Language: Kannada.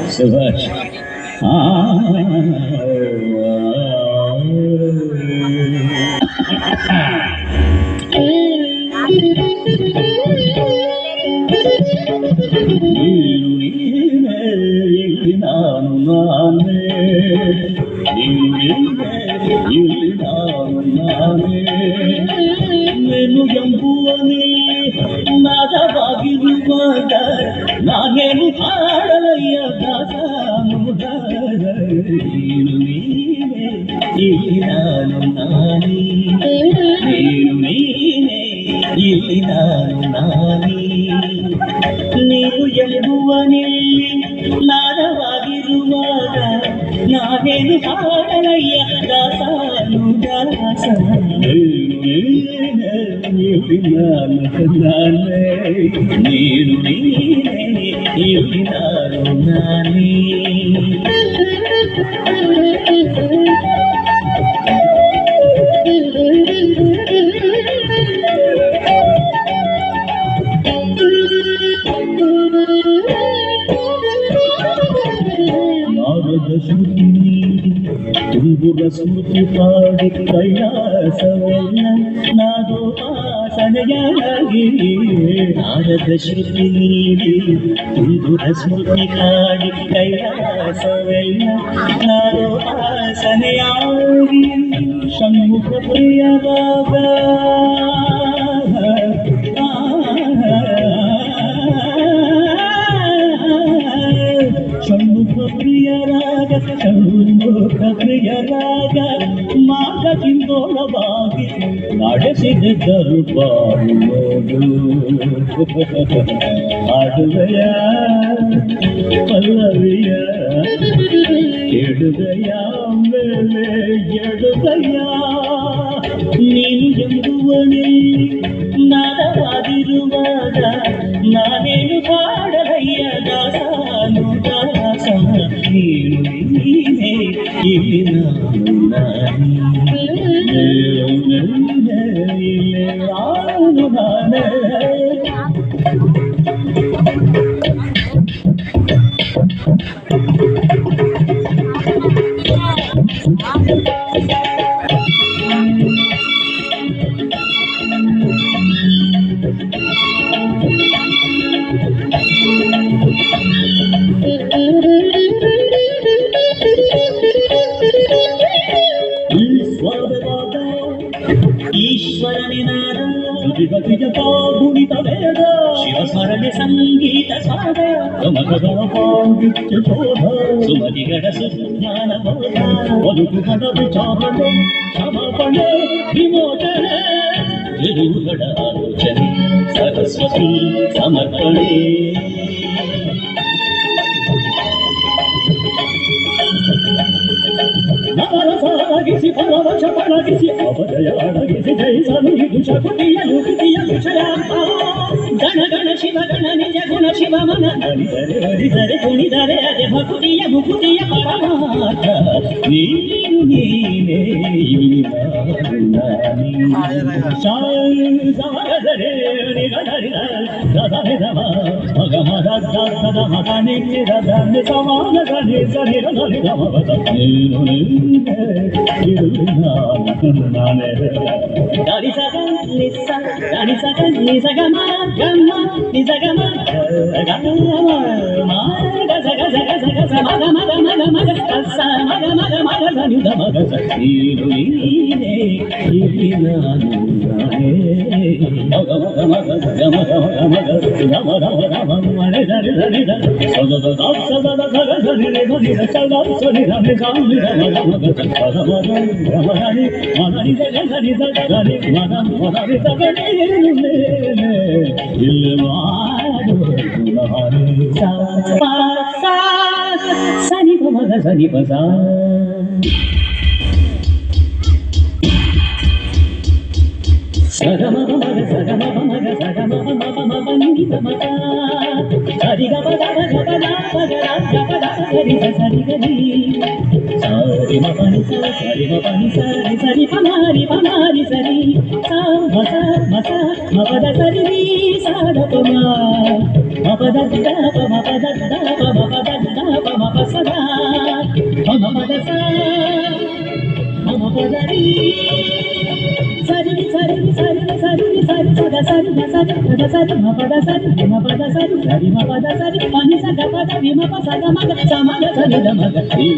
सुभाष ನಾನು ನಾನೇ ನೇನು ಎಂಬುವನೇ ನಾದವಾಗಿರುವಾಗ ನಾನೇನು ಹಾಡಲಯ್ಯ ನೀನು ನೀನೇ ಇಲ್ಲಿ ನಾನು ನಾನೇ ನೀನು ನೀನೇ ಇಲ್ಲಿ ನಾನು ನಾನೇ ನೀನು ಎಂಬುವನಿಲ್ಲಿ ನಾದವಾಗಿರುವಾಗ ನಾನೇನು ಹಾಡಲಯ್ಯ ದಾಸಾನು ದಾಸ ನೀನು ನೀನೇ ಇಲ್ಲಿ ನಾನು ನಾನೇ ನಾರದ ಶ್ರುತಿ ತುಂಬುರ ಸ್ಮೃತಿ ಪಾಡಿ ಕೈಲಾಸವೆಲ್ಲ ನಾದೋಪಾಸನೆಯಾಗಿ ನಾರದ ಶ್ರುತಿ ನೀಡಿ ತುಂಬುರ ಸ್ಮೃತಿ ಪಾಡಿ ಕೈಲಾಸವೆಲ್ಲ ನಾದೋಪಾಸನೆಯಾಗಿ ಷಣ್ಮುಖ ಪ್ರಿಯವಾಗ ಷಣ್ಮುಖ ಪ್ರಿಯರಾಗ ಷಣ್ಮುಖ ಪ್ರಿಯರಾಗ ಮಾರ್ಗದಿಂದೊಳವಾಗಿ ನಡೆಸಿದ ದರುಬಾರು ಹಾಡುವೆಯ ಪಲ್ಲವಿಯ ಎಡುಗಯ ಮೇಲೆ ಎಡುಗಯ ನೀನು ಎಂಬುವನೇ ನಾದವಾಗಿರುವಾಗ ನಾನೇನು ಹಾಡಲಯ್ಯ ದಾಸಾನು ದಾಸ ನೀನು ನೀನೇ ಇಲ್ಲಿ ನಾನು ನಾನೇ ಇಲ್ಲಿ ನಾನು ನಾನೇ ಈಶ್ವರನೇ ನಾದ ಶ್ರುತಿಗತಿಯ ಗುಣಿತ ವೇದ ಶಿವಸ್ಮರಣೆ ಸಂಗೀತ ಸಾದ ಗಮಗಗಳ ಪಾಂಡಿತ್ಯ ಶೋಧ ಸುಮತಿಗಡ ಸುಜ್ಞಾನ ಬೋಧ ಬದುಕುಗಡ ವಿಚಾರಣೆ ಕ್ಷಮಾಪಣೆ ವಿಮೋಚನೆ ಎದುರುಗಡ ಆಲೋಚನೆ ಸರಸ್ವತಿ ಸಮರ್ಪಣೆ ನವರಸಾಗಿಸಿ ಪರವಶ ಪಳಗಿಸಿ ಅಪಜಯಾಡಗಿಸಿ ಜಯಿಸಲು ಇದು ಶಕುತಿಯ ಲುಕಿತಿಯ ವಿಷಯಾಂತ ಗಣ ಗಣ ಶಿವ ಗಣ ನಿಜ ಗುಣ ಶಿವ ಮನ ಹರಿದರೆ ಹರಿದರೆ ಕುಣಿದರೆ ಅದೇ ಭಕ್ತಿಯ ಮುಕುತಿಯ ಪರಮಾರ್ಥ ನೀನು ನೀನೇ ಇಲ್ಲಿ ಸಮಗದರೆ ನಿಗದರಿದ ಗದರಿ ನಮ ಮಗ ಮದ ಗದ ಮಗ ನಿರ ಧನ್ಯ ಸಮಾನ ಧನಿ ಸರಿ ಧನಿ ನಮ ನೀನು ನೀನೇ ಇಲ್ಲಿ ನಾನು ನಾನೇ ದಾರಿ ಸಗ ನಿಸ ದಾರಿ ಸಗ ನಿಸ ಗಮ ಗಮ ನಿಸ ಗಮ ಗಮ ಮಗ ಸಗ ಸಗ ಸಗ ಮಗ ಮಗ ಮಗ ಮಗ ಸ ಮಗ ಮಗ ಮಗ ಧನಿ ಮಗ ನೀನು ನೀನೇ ಇಲ್ಲಿ ನಾನು ನಾನೇ ಮಗ ಮಗ ಮಗ ಗಮ ಗಮ ಗಮ ಗಮ ಗಮ ಗಮ ಮನೆ ಧನಿ ಧನಿ ಧನಿ ಸದ ಸದ ಸದ ಸದ ಧನಿ ಧನಿ ಸದ ಸನಿ ಧನಿ ಧನಿ ಗಮ ಗಮ ಗಮ ಗಮ ಗಮ ಧನಿ ಮನಿ ಧನಿ ಧನಿ ಧನಿ ಮನ ಮನಿ ಧನಿ ಇಲ್ಲಿ ಮಾಡು ಗುಣಹಾರಿ ಸಾ ಸಾ ಸನಿ ಮಗ ಸನಿ ಪಸ ಸಗಮ ಮಗ ಸಗಮ ಮಗ ಸಗಮ ಮಗ ಮಗ ನಿ ಮಗ ಸರಿ ಗ ಪದ ಗ ಪದ ಪದ ಗ ಪದ ಸರಿ ಸರಿ ಗರಿ ಸರಿ ಮ ಪನಿ ಸರಿ ಮ ಪನಿ ಸರಿ ಸರಿ ಪಮಾರಿ ಸರಿ ಸಾ ಮಸ ಮಸ ಮ ಪದ ಸರಿ ಸ ದ ಪ ಮ ಪದ ದ ಪ ಮ ಪದ ದ సరి సరి సరి సరి సరి పద సరి సరి పద సరి మ పద సరి మ పద సరి సరి మ పద సరి పని సగ పద విమ ప సగ మగ సమగ సరి ద మగ ఈ